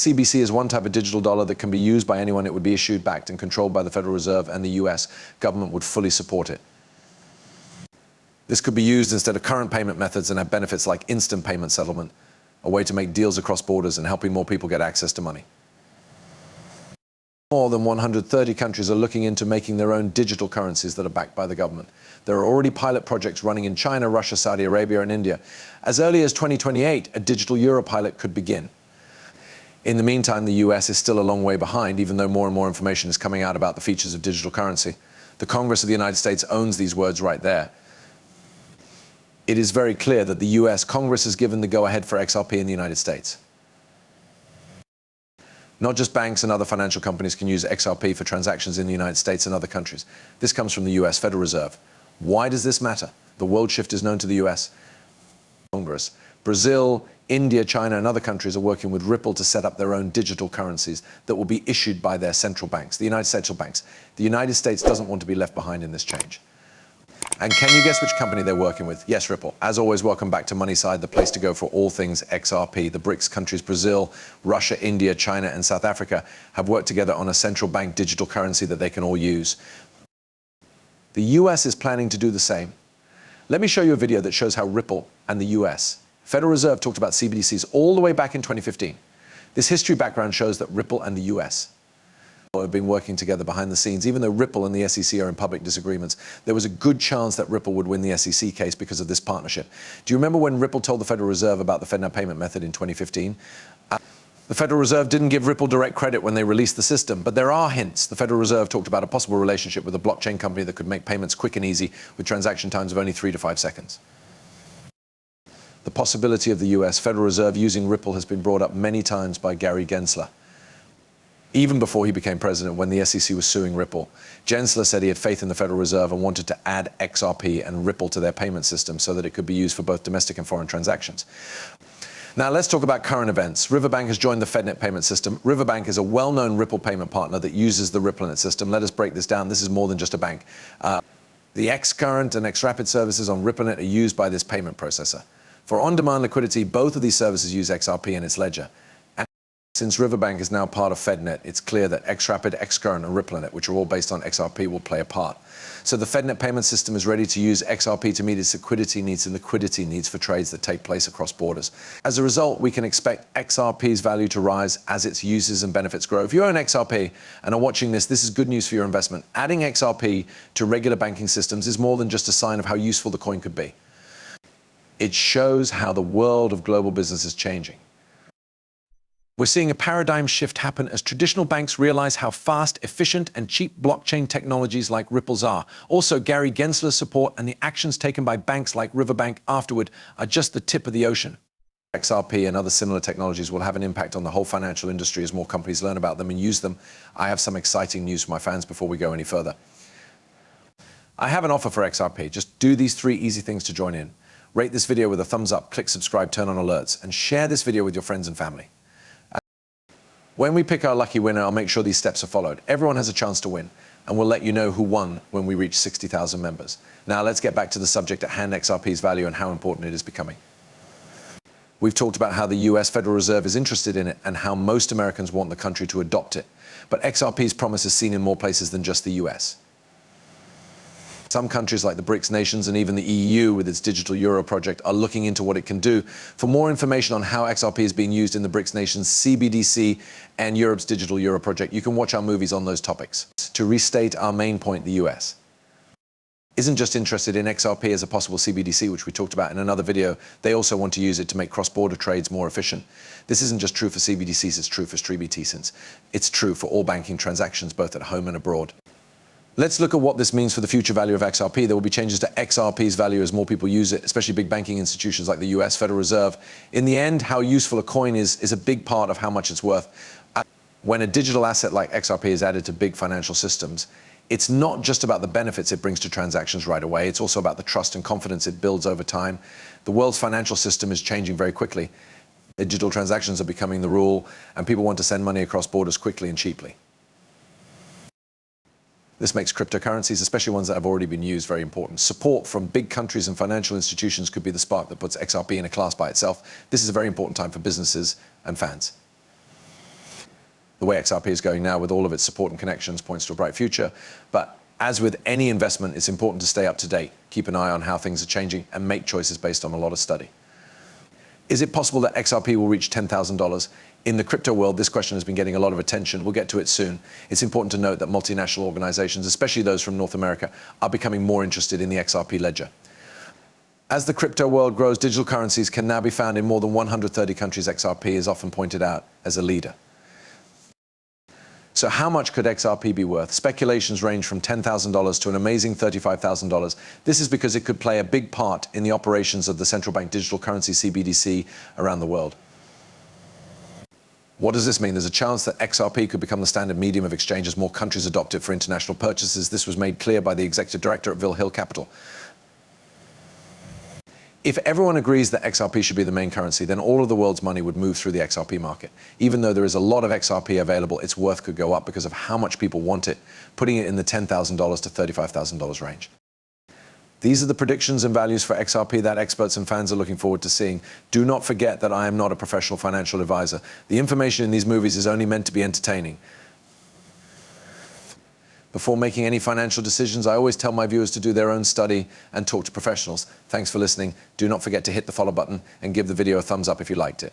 CBC is one type of digital dollar that can be used by anyone. It would be issued, backed, and controlled by the Federal Reserve, and the US government would fully support it. This could be used instead of current payment methods and have benefits like instant payment settlement, a way to make deals across borders and helping more people get access to money. More than 130 countries are looking into making their own digital currencies that are backed by the government. There are already pilot projects running in China, Russia, Saudi Arabia, and India. As early as 2028, a digital euro pilot could begin. In the meantime, the US is still a long way behind, even though more and more information is coming out about the features of digital currency. The Congress of the United States owns these words right there. It is very clear that the US Congress has given the go-ahead for XRP in the United States. Not just banks and other financial companies can use XRP for transactions in the United States and other countries. This comes from the US Federal Reserve. Why does this matter? The world shift is known to the US Congress. Brazil, India, China, and other countries are working with Ripple to set up their own digital currencies that will be issued by their central banks, the United Central Banks. The United States doesn't want to be left behind in this change. And can you guess which company they're working with? Yes, Ripple. As always, welcome back to Moneyside, the place to go for all things XRP. The BRICS countries, Brazil, Russia, India, China, and South Africa, have worked together on a central bank digital currency that they can all use. The US is planning to do the same. Let me show you a video that shows how Ripple and the US Federal Reserve talked about CBDCs all the way back in 2015. This history background shows that Ripple and the US have been working together behind the scenes. Even though Ripple and the SEC are in public disagreements, there was a good chance that Ripple would win the SEC case because of this partnership. Do you remember when Ripple told the Federal Reserve about the FedNow payment method in 2015? The Federal Reserve didn't give Ripple direct credit when they released the system, but there are hints. The Federal Reserve talked about a possible relationship with a blockchain company that could make payments quick and easy with transaction times of only 3 to 5 seconds. The possibility of the US Federal Reserve using Ripple has been brought up many times by Gary Gensler. Even before he became president, when the SEC was suing Ripple, Gensler said he had faith in the Federal Reserve and wanted to add XRP and Ripple to their payment system so that it could be used for both domestic and foreign transactions. Now let's talk about current events. Riverbank has joined the FedNet payment system. Riverbank is a well-known Ripple payment partner that uses the Ripple in its system. Let us break this down. This is more than just a bank. The Xcurrent and Xrapid services on RippleNet are used by this payment processor. For on-demand liquidity, both of these services use XRP in its ledger. Since Riverbank is now part of FedNet, it's clear that Xrapid, Xcurrent, and RippleNet, which are all based on XRP, will play a part. So the FedNet payment system is ready to use XRP to meet its liquidity needs and liquidity needs for trades that take place across borders. As a result, we can expect XRP's value to rise as its uses and benefits grow. If you own XRP and are watching this, this is good news for your investment. Adding XRP to regular banking systems is more than just a sign of how useful the coin could be. It shows how the world of global business is changing. We're seeing a paradigm shift happen as traditional banks realize how fast, efficient, and cheap blockchain technologies like Ripple's are. Also, Gary Gensler's support and the actions taken by banks like Riverbank afterward are just the tip of the ocean. XRP and other similar technologies will have an impact on the whole financial industry as more companies learn about them and use them. I have some exciting news for my fans before we go any further. I have an offer for XRP. Just do these 3 easy things to join in. Rate this video with a thumbs up, click subscribe, turn on alerts, and share this video with your friends and family. When we pick our lucky winner, I'll make sure these steps are followed. Everyone has a chance to win, and we'll let you know who won when we reach 60,000 members. Now let's get back to the subject at hand, XRP's value and how important it is becoming. We've talked about how the US Federal Reserve is interested in it and how most Americans want the country to adopt it. But XRP's promise is seen in more places than just the US. Some countries like the BRICS nations and even the EU with its digital euro project are looking into what it can do. For more information on how XRP is being used in the BRICS nations, CBDC, and Europe's digital euro project, you can watch our movies on those topics. To restate our main point, the US isn't just interested in XRP as a possible CBDC, which we talked about in another video. They also want to use it to make cross-border trades more efficient. This isn't just true for CBDCs, it's true for CBDCs. It's true for all banking transactions, both at home and abroad. Let's look at what this means for the future value of XRP. There will be changes to XRP's value as more people use it, especially big banking institutions like the US Federal Reserve. In the end, how useful a coin is a big part of how much it's worth. When a digital asset like XRP is added to big financial systems, it's not just about the benefits it brings to transactions right away. It's also about the trust and confidence it builds over time. The world's financial system is changing very quickly. Digital transactions are becoming the rule, and people want to send money across borders quickly and cheaply. This makes cryptocurrencies, especially ones that have already been used, very important. Support from big countries and financial institutions could be the spark that puts XRP in a class by itself. This is a very important time for businesses and fans. The way XRP is going now with all of its support and connections points to a bright future. But as with any investment, it's important to stay up to date, keep an eye on how things are changing, and make choices based on a lot of study. Is it possible that XRP will reach $10,000? In the crypto world, this question has been getting a lot of attention. We'll get to it soon. It's important to note that multinational organizations, especially those from North America, are becoming more interested in the XRP ledger. As the crypto world grows, digital currencies can now be found in more than 130 countries. XRP is often pointed out as a leader. So how much could XRP be worth? Speculations range from $10,000 to an amazing $35,000. This is because it could play a big part in the operations of the central bank digital currency CBDC around the world. What does this mean? There's a chance that XRP could become the standard medium of exchange as more countries adopt it for international purchases. This was made clear by the executive director at Ville Hill Capital. If everyone agrees that XRP should be the main currency, then all of the world's money would move through the XRP market. Even though there is a lot of XRP available, its worth could go up because of how much people want it, putting it in the $10,000 to $35,000 range. These are the predictions and values for XRP that experts and fans are looking forward to seeing. Do not forget that I am not a professional financial advisor. The information in these movies is only meant to be entertaining. Before making any financial decisions, I always tell my viewers to do their own study and talk to professionals. Thanks for listening. Do not forget to hit the follow button and give the video a thumbs up if you liked it.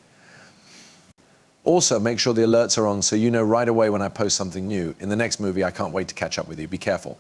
Also, make sure the alerts are on so you know right away when I post something new. In the next movie, I can't wait to catch up with you. Be careful.